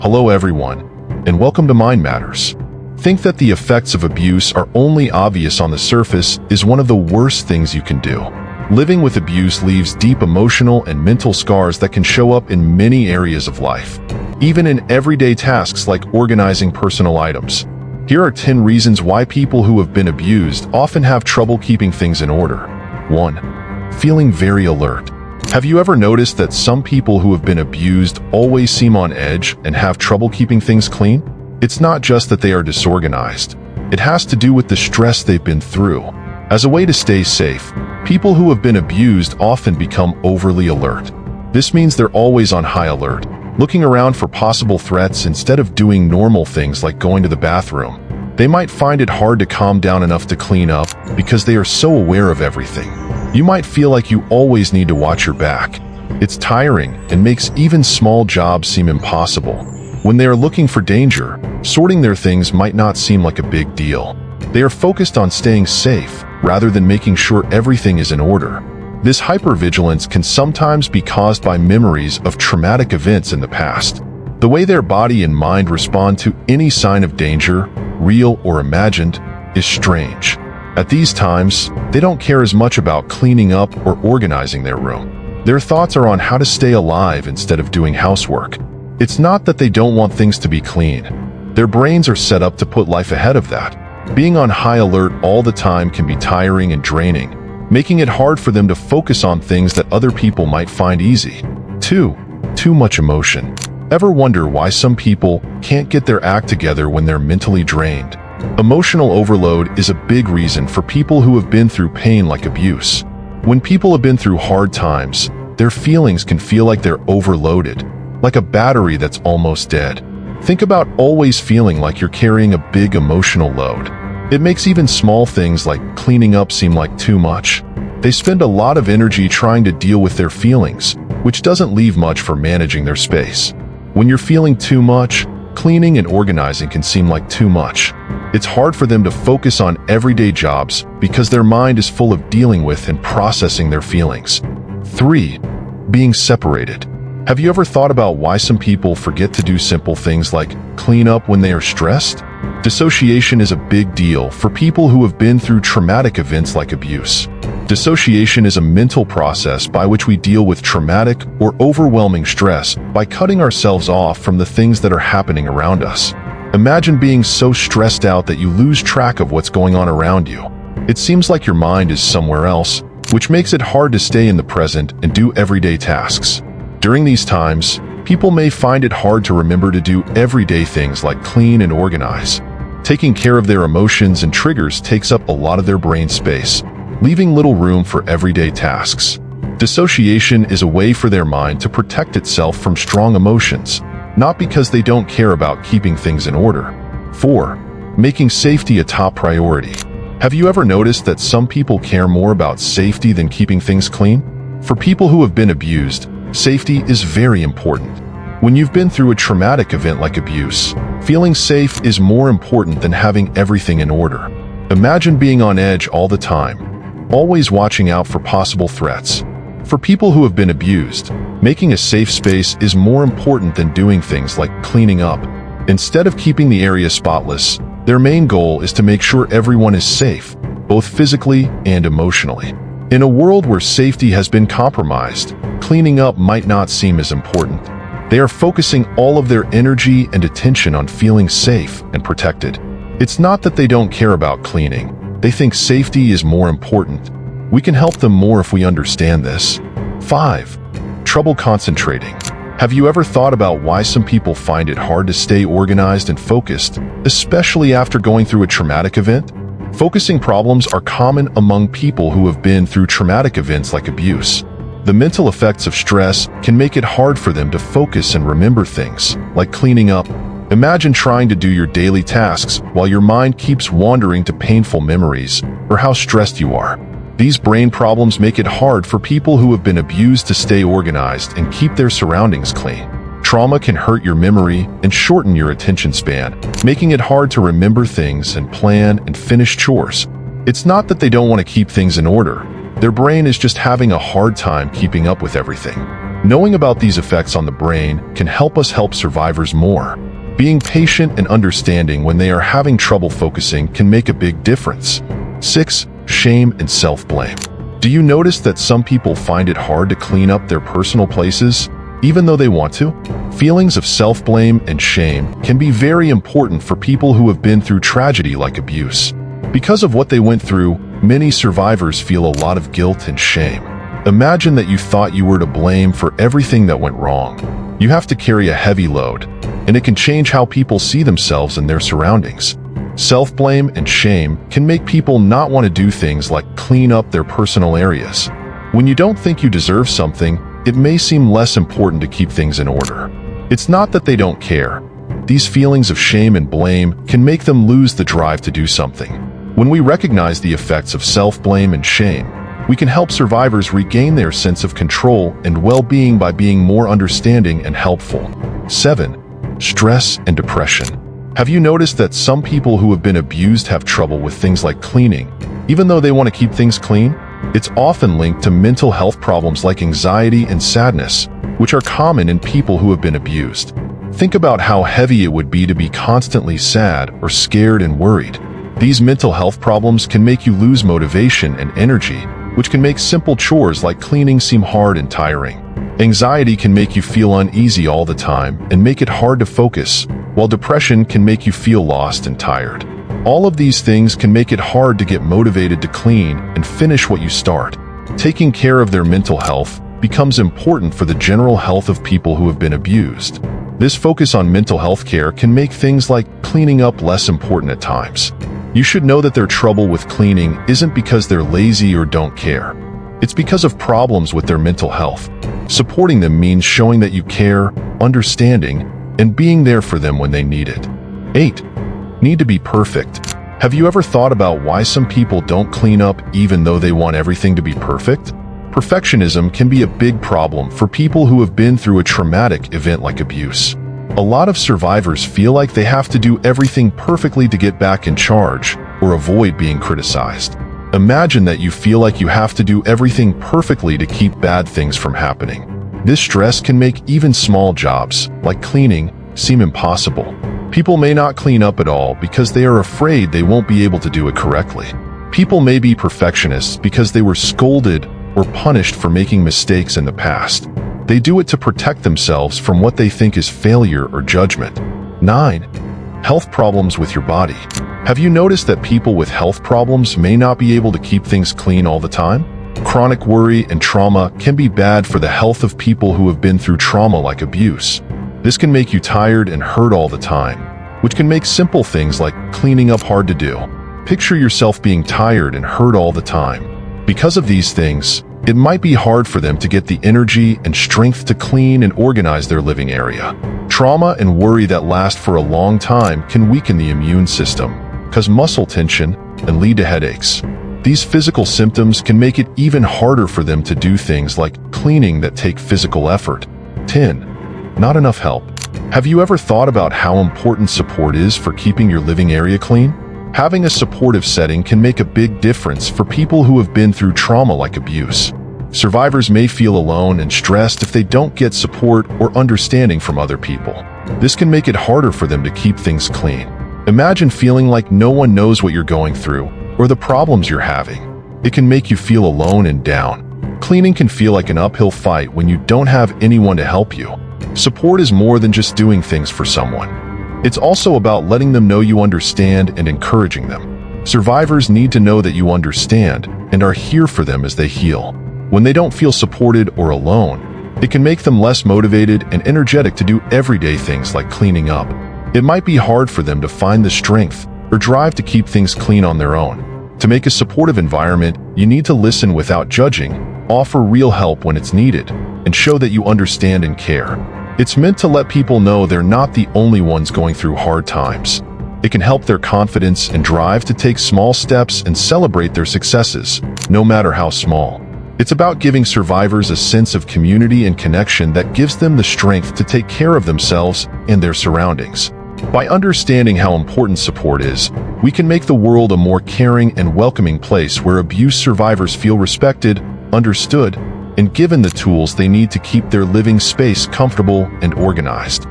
Hello everyone, and welcome to Mind Matters. Think that the effects of abuse are only obvious on the surface is one of the worst things you can do. Living with abuse leaves deep emotional and mental scars that can show up in many areas of life, even in everyday tasks like organizing personal items. Here are 10 reasons why people who have been abused often have trouble keeping things in order. 1. Feeling very alert. Have you ever noticed that some people who have been abused always seem on edge and have trouble keeping things clean? It's not just that they are disorganized. It has to do with the stress they've been through. As a way to stay safe, people who have been abused often become overly alert. This means they're always on high alert, looking around for possible threats instead of doing normal things like going to the bathroom. They might find it hard to calm down enough to clean up because they are so aware of everything. You might feel like you always need to watch your back. It's tiring and makes even small jobs seem impossible. When they are looking for danger, sorting their things might not seem like a big deal. They are focused on staying safe rather than making sure everything is in order. This hypervigilance can sometimes be caused by memories of traumatic events in the past. The way their body and mind respond to any sign of danger, real or imagined, is strange. At these times, they don't care as much about cleaning up or organizing their room. Their thoughts are on how to stay alive instead of doing housework. It's not that they don't want things to be clean. Their brains are set up to put life ahead of that. Being on high alert all the time can be tiring and draining, making it hard for them to focus on things that other people might find easy. 2. Too much emotion. Ever wonder why some people can't get their act together when they're mentally drained? Emotional overload is a big reason for people who have been through pain like abuse. When people have been through hard times, their feelings can feel like they're overloaded, like a battery that's almost dead. Think about always feeling like you're carrying a big emotional load. It makes even small things like cleaning up seem like too much. They spend a lot of energy trying to deal with their feelings, which doesn't leave much for managing their space. When you're feeling too much, cleaning and organizing can seem like too much. It's hard for them to focus on everyday jobs because their mind is full of dealing with and processing their feelings. 3. Being separated. Have you ever thought about why some people forget to do simple things like clean up when they are stressed? Dissociation is a big deal for people who have been through traumatic events like abuse. Dissociation is a mental process by which we deal with traumatic or overwhelming stress by cutting ourselves off from the things that are happening around us. Imagine being so stressed out that you lose track of what's going on around you. It seems like your mind is somewhere else, which makes it hard to stay in the present and do everyday tasks. During these times, people may find it hard to remember to do everyday things like clean and organize. Taking care of their emotions and triggers takes up a lot of their brain space, leaving little room for everyday tasks. Dissociation is a way for their mind to protect itself from strong emotions, not because they don't care about keeping things in order. 4. Making safety a top priority. Have you ever noticed that some people care more about safety than keeping things clean? For people who have been abused, safety is very important. When you've been through a traumatic event like abuse, feeling safe is more important than having everything in order. Imagine being on edge all the time, always watching out for possible threats. For people who have been abused, making a safe space is more important than doing things like cleaning up. Instead of keeping the area spotless, their main goal is to make sure everyone is safe, both physically and emotionally. In a world where safety has been compromised, cleaning up might not seem as important. They are focusing all of their energy and attention on feeling safe and protected. It's not that they don't care about cleaning. They think safety is more important. We can help them more if we understand this. 5. Trouble concentrating. Have you ever thought about why some people find it hard to stay organized and focused, especially after going through a traumatic event? Focusing problems are common among people who have been through traumatic events like abuse. The mental effects of stress can make it hard for them to focus and remember things, like cleaning up. Imagine trying to do your daily tasks while your mind keeps wandering to painful memories or how stressed you are. These brain problems make it hard for people who have been abused to stay organized and keep their surroundings clean. Trauma can hurt your memory and shorten your attention span, making it hard to remember things and plan and finish chores. It's not that they don't want to keep things in order. Their brain is just having a hard time keeping up with everything. Knowing about these effects on the brain can help us help survivors more. Being patient and understanding when they are having trouble focusing can make a big difference. 6. Shame and self-blame. Do you notice that some people find it hard to clean up their personal places, even though they want to? Feelings of self-blame and shame can be very important for people who have been through tragedy like abuse. Because of what they went through, many survivors feel a lot of guilt and shame. Imagine that you thought you were to blame for everything that went wrong. You have to carry a heavy load, and it can change how people see themselves and their surroundings. Self-blame and shame can make people not want to do things like clean up their personal areas. When you don't think you deserve something, it may seem less important to keep things in order. It's not that they don't care. These feelings of shame and blame can make them lose the drive to do something. When we recognize the effects of self-blame and shame, we can help survivors regain their sense of control and well-being by being more understanding and helpful. 7. Stress and depression. Have you noticed that some people who have been abused have trouble with things like cleaning, even though they want to keep things clean? It's often linked to mental health problems like anxiety and sadness, which are common in people who have been abused. Think about how heavy it would be to be constantly sad or scared and worried. These mental health problems can make you lose motivation and energy, which can make simple chores like cleaning seem hard and tiring. Anxiety can make you feel uneasy all the time and make it hard to focus, while depression can make you feel lost and tired. All of these things can make it hard to get motivated to clean and finish what you start. Taking care of their mental health becomes important for the general health of people who have been abused. This focus on mental health care can make things like cleaning up less important at times. You should know that their trouble with cleaning isn't because they're lazy or don't care. It's because of problems with their mental health. Supporting them means showing that you care, understanding, and being there for them when they need it. 8. Need to be perfect. Have you ever thought about why some people don't clean up even though they want everything to be perfect? Perfectionism can be a big problem for people who have been through a traumatic event like abuse. A lot of survivors feel like they have to do everything perfectly to get back in charge or avoid being criticized. Imagine that you feel like you have to do everything perfectly to keep bad things from happening. This stress can make even small jobs, like cleaning, seem impossible. People may not clean up at all because they are afraid they won't be able to do it correctly. People may be perfectionists because they were scolded or punished for making mistakes in the past. They do it to protect themselves from what they think is failure or judgment. 9. Health problems with your body. Have you noticed that people with health problems may not be able to keep things clean all the time? Chronic worry and trauma can be bad for the health of people who have been through trauma like abuse. This can make you tired and hurt all the time, which can make simple things like cleaning up hard to do. Picture yourself being tired and hurt all the time. Because of these things, it might be hard for them to get the energy and strength to clean and organize their living area. Trauma and worry that last for a long time can weaken the immune system, cause muscle tension, and lead to headaches. These physical symptoms can make it even harder for them to do things like cleaning that take physical effort. 10. Not enough help. Have you ever thought about how important support is for keeping your living area clean? Having a supportive setting can make a big difference for people who have been through trauma like abuse. Survivors may feel alone and stressed if they don't get support or understanding from other people. This can make it harder for them to keep things clean. Imagine feeling like no one knows what you're going through or the problems you're having. It can make you feel alone and down. Cleaning can feel like an uphill fight when you don't have anyone to help you. Support is more than just doing things for someone. It's also about letting them know you understand and encouraging them. Survivors need to know that you understand and are here for them as they heal. When they don't feel supported or alone, it can make them less motivated and energetic to do everyday things like cleaning up. It might be hard for them to find the strength or drive to keep things clean on their own. To make a supportive environment, you need to listen without judging, offer real help when it's needed, and show that you understand and care. It's meant to let people know they're not the only ones going through hard times. It can help their confidence and drive to take small steps and celebrate their successes, no matter how small. It's about giving survivors a sense of community and connection that gives them the strength to take care of themselves and their surroundings. By understanding how important support is, we can make the world a more caring and welcoming place where abuse survivors feel respected, understood, and given the tools they need to keep their living space comfortable and organized.